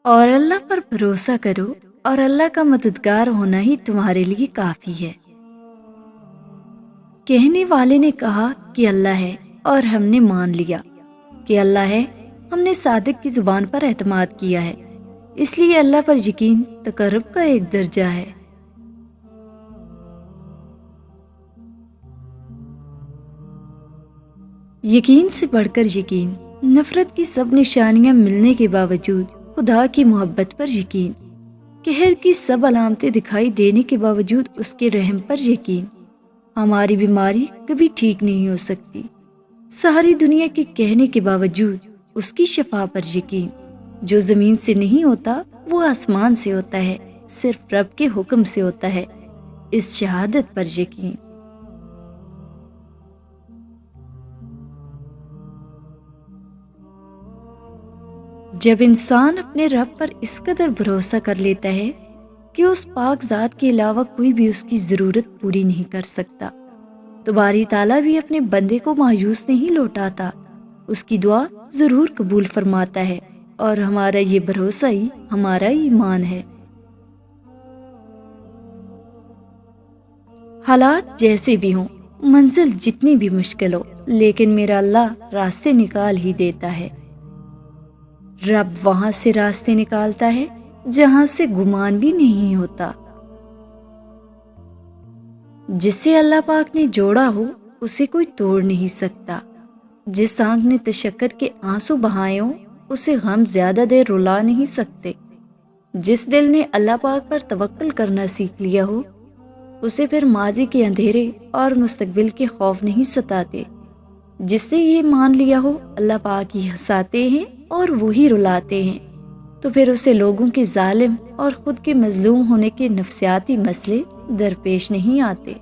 اور اللہ پر بھروسہ کرو اور اللہ کا مددگار ہونا ہی تمہارے لیے کافی ہے۔ کہنے والے نے کہا کہ اللہ ہے اور ہم نے مان لیا کہ اللہ ہے، ہم نے صادق کی زبان پر اعتماد کیا ہے، اس لیے اللہ پر یقین تقرب کا ایک درجہ ہے۔ یقین سے بڑھ کر یقین، نفرت کی سب نشانیاں ملنے کے باوجود خدا کی محبت پر یقین، قہر کی سب علامتیں دکھائی دینے کے باوجود اس کے رحم پر یقین۔ ہماری بیماری کبھی ٹھیک نہیں ہو سکتی، ساری دنیا کے کہنے کے باوجود اس کی شفا پر یقین۔ جو زمین سے نہیں ہوتا وہ آسمان سے ہوتا ہے، صرف رب کے حکم سے ہوتا ہے، اس شہادت پر یقین۔ جب انسان اپنے رب پر اس قدر بھروسہ کر لیتا ہے کہ اس پاک ذات کے علاوہ کوئی بھی اس کی ضرورت پوری نہیں کر سکتا، تو باری تعالیٰ بھی اپنے بندے کو مایوس نہیں لوٹاتا، اس کی دعا ضرور قبول فرماتا ہے، اور ہمارا یہ بھروسہ ہی ہمارا ایمان ہے۔ حالات جیسے بھی ہوں، منزل جتنی بھی مشکل ہو، لیکن میرا اللہ راستے نکال ہی دیتا ہے۔ رب وہاں سے راستے نکالتا ہے جہاں سے گمان بھی نہیں ہوتا۔ جسے اللہ پاک نے جوڑا ہو اسے کوئی توڑ نہیں سکتا۔ جس آنکھ نے تشکر کے آنسو بہائے ہوں اسے غم زیادہ دیر رلا نہیں سکتے۔ جس دل نے اللہ پاک پر توکل کرنا سیکھ لیا ہو اسے پھر ماضی کے اندھیرے اور مستقبل کے خوف نہیں ستاتے۔ جس نے یہ مان لیا ہو اللہ پاک ہی ہنساتے ہیں اور وہی رلاتے ہیں، تو پھر اسے لوگوں کے ظالم اور خود کے مظلوم ہونے کے نفسیاتی مسئلے درپیش نہیں آتے۔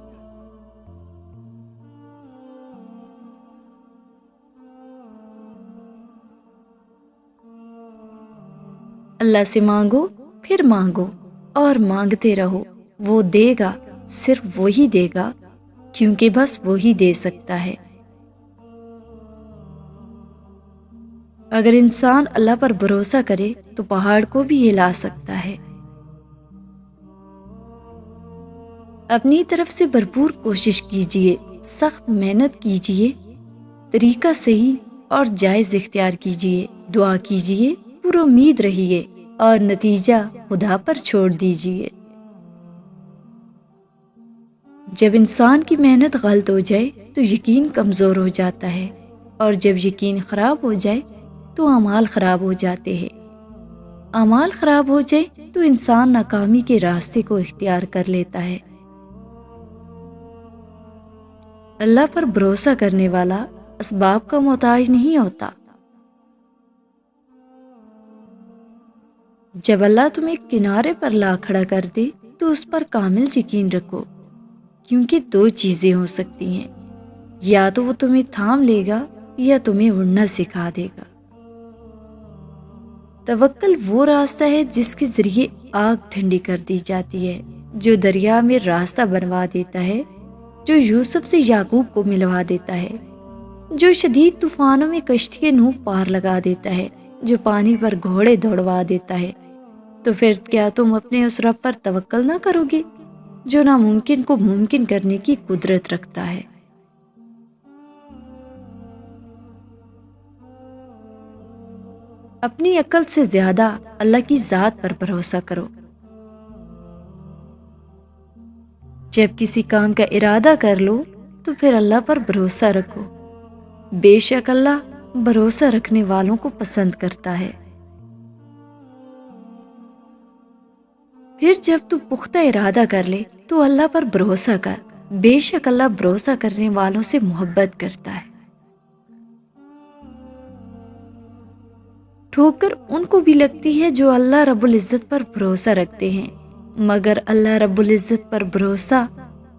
اللہ سے مانگو، پھر مانگو اور مانگتے رہو، وہ دے گا، صرف وہی دے گا، کیونکہ بس وہی دے سکتا ہے۔ اگر انسان اللہ پر بھروسہ کرے تو پہاڑ کو بھی ہلا سکتا ہے۔ اپنی طرف سے بھرپور کوشش کیجیے، سخت محنت کیجیے، طریقہ صحیح اور جائز اختیار کیجیے، دعا کیجیے، پر امید رہیے اور نتیجہ خدا پر چھوڑ دیجیے۔ جب انسان کی محنت غلط ہو جائے تو یقین کمزور ہو جاتا ہے، اور جب یقین خراب ہو جائے تو اعمال خراب ہو جاتے ہیں۔ اعمال خراب ہو جائے تو انسان ناکامی کے راستے کو اختیار کر لیتا ہے۔ اللہ پر بھروسہ کرنے والا اسباب کا محتاج نہیں ہوتا۔ جب اللہ تمہیں کنارے پر لا کھڑا کر دے تو اس پر کامل یقین رکھو، کیونکہ دو چیزیں ہو سکتی ہیں، یا تو وہ تمہیں تھام لے گا یا تمہیں اڑنا سکھا دے گا۔ توکل وہ راستہ ہے جس کے ذریعے آگ ٹھنڈی کر دی جاتی ہے، جو دریا میں راستہ بنوا دیتا ہے، جو یوسف سے یعقوب کو ملوا دیتا ہے، جو شدید طوفانوں میں کشتی نوح پار لگا دیتا ہے، جو پانی پر گھوڑے دوڑوا دیتا ہے۔ تو پھر کیا تم اپنے اس رب پر توکل نہ کرو گے جو ناممکن کو ممکن کرنے کی قدرت رکھتا ہے؟ اپنی عقل سے زیادہ اللہ کی ذات پر بھروسہ کرو۔ جب کسی کام کا ارادہ کر لو تو پھر اللہ پر بھروسہ رکھو، بے شک اللہ بھروسہ رکھنے والوں کو پسند کرتا ہے۔ پھر جب تو پختہ ارادہ کر لے تو اللہ پر بھروسہ کر، بے شک اللہ بھروسہ کرنے والوں سے محبت کرتا ہے۔ ٹھوکر ان کو بھی لگتی ہے جو اللہ رب العزت پر بھروسہ رکھتے ہیں، مگر اللہ رب العزت پر بھروسہ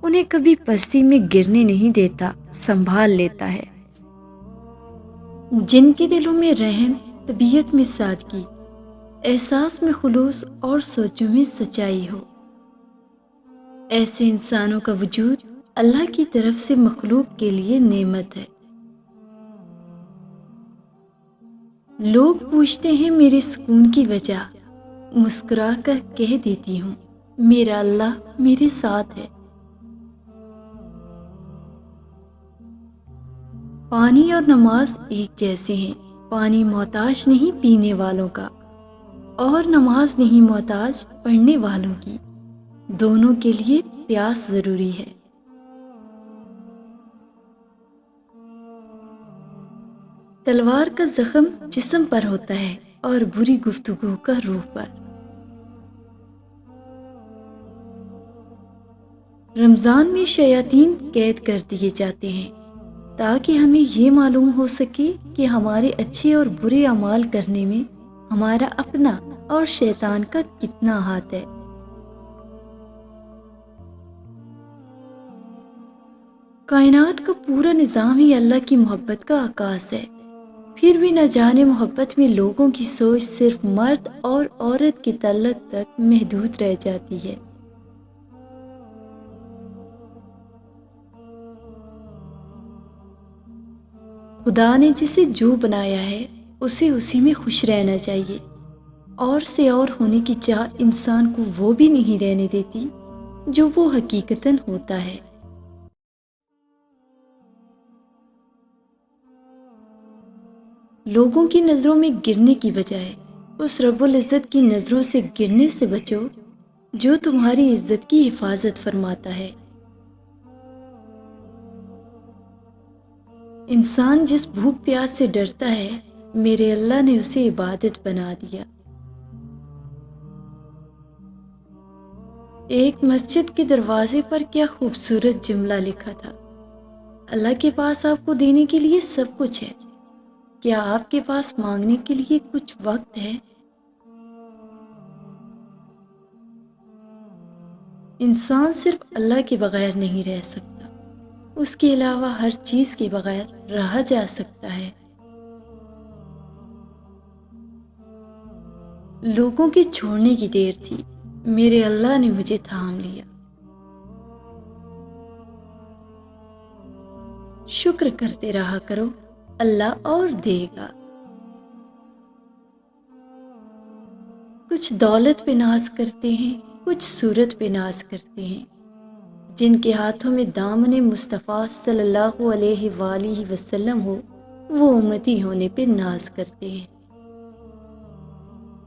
انہیں کبھی پستی میں گرنے نہیں دیتا، سنبھال لیتا ہے۔ جن کے دلوں میں رحم، طبیعت میں سادگی، احساس میں خلوص اور سوچوں میں سچائی ہو، ایسے انسانوں کا وجود اللہ کی طرف سے مخلوق کے لیے نعمت ہے۔ لوگ پوچھتے ہیں میرے سکون کی وجہ، مسکرا کر کہہ دیتی ہوں میرا اللہ میرے ساتھ ہے۔ پانی اور نماز ایک جیسے ہیں۔ پانی محتاج نہیں پینے والوں کا، اور نماز نہیں محتاج پڑھنے والوں کی۔ دونوں کے لیے پیاس ضروری ہے۔ تلوار کا زخم جسم پر ہوتا ہے اور بری گفتگو کا روح پر۔ رمضان میں شیاطین قید کر دیے جاتے ہیں تاکہ ہمیں یہ معلوم ہو سکے کہ ہمارے اچھے اور برے اعمال کرنے میں ہمارا اپنا اور شیطان کا کتنا ہاتھ ہے۔ کائنات کا پورا نظام ہی اللہ کی محبت کا عکاس ہے، پھر بھی نہ جانے محبت میں لوگوں کی سوچ صرف مرد اور عورت کے تعلق تک محدود رہ جاتی ہے۔ خدا نے جسے جو بنایا ہے اسے اسی میں خوش رہنا چاہیے، اور سے اور ہونے کی چاہ انسان کو وہ بھی نہیں رہنے دیتی جو وہ حقیقتاً ہوتا ہے۔ لوگوں کی نظروں میں گرنے کی بجائے اس رب العزت کی نظروں سے گرنے سے بچو جو تمہاری عزت کی حفاظت فرماتا ہے۔ انسان جس بھوک پیاس سے ڈرتا ہے میرے اللہ نے اسے عبادت بنا دیا۔ ایک مسجد کے دروازے پر کیا خوبصورت جملہ لکھا تھا، اللہ کے پاس آپ کو دینے کے لیے سب کچھ ہے، کیا آپ کے پاس مانگنے کے لیے کچھ وقت ہے؟ انسان صرف اللہ کے بغیر نہیں رہ سکتا، اس کے علاوہ ہر چیز کے بغیر رہا جا سکتا ہے۔ لوگوں کے چھوڑنے کی دیر تھی، میرے اللہ نے مجھے تھام لیا۔ شکر کرتے رہا کرو، اللہ اور دے گا۔ کچھ دولت پہ ناز کرتے ہیں، کچھ صورت پہ ناز کرتے ہیں۔ جن کے ہاتھوں میں دامن مصطفیٰ صلی اللہ علیہ وآلہ وسلم ہو وہ امتی ہونے پہ ناز کرتے ہیں۔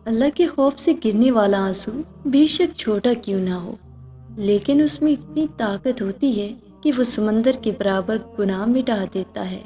اللہ کے خوف سے گرنے والا آنسو بے شک چھوٹا کیوں نہ ہو، لیکن اس میں اتنی طاقت ہوتی ہے کہ وہ سمندر کے برابر گناہ مٹا دیتا ہے۔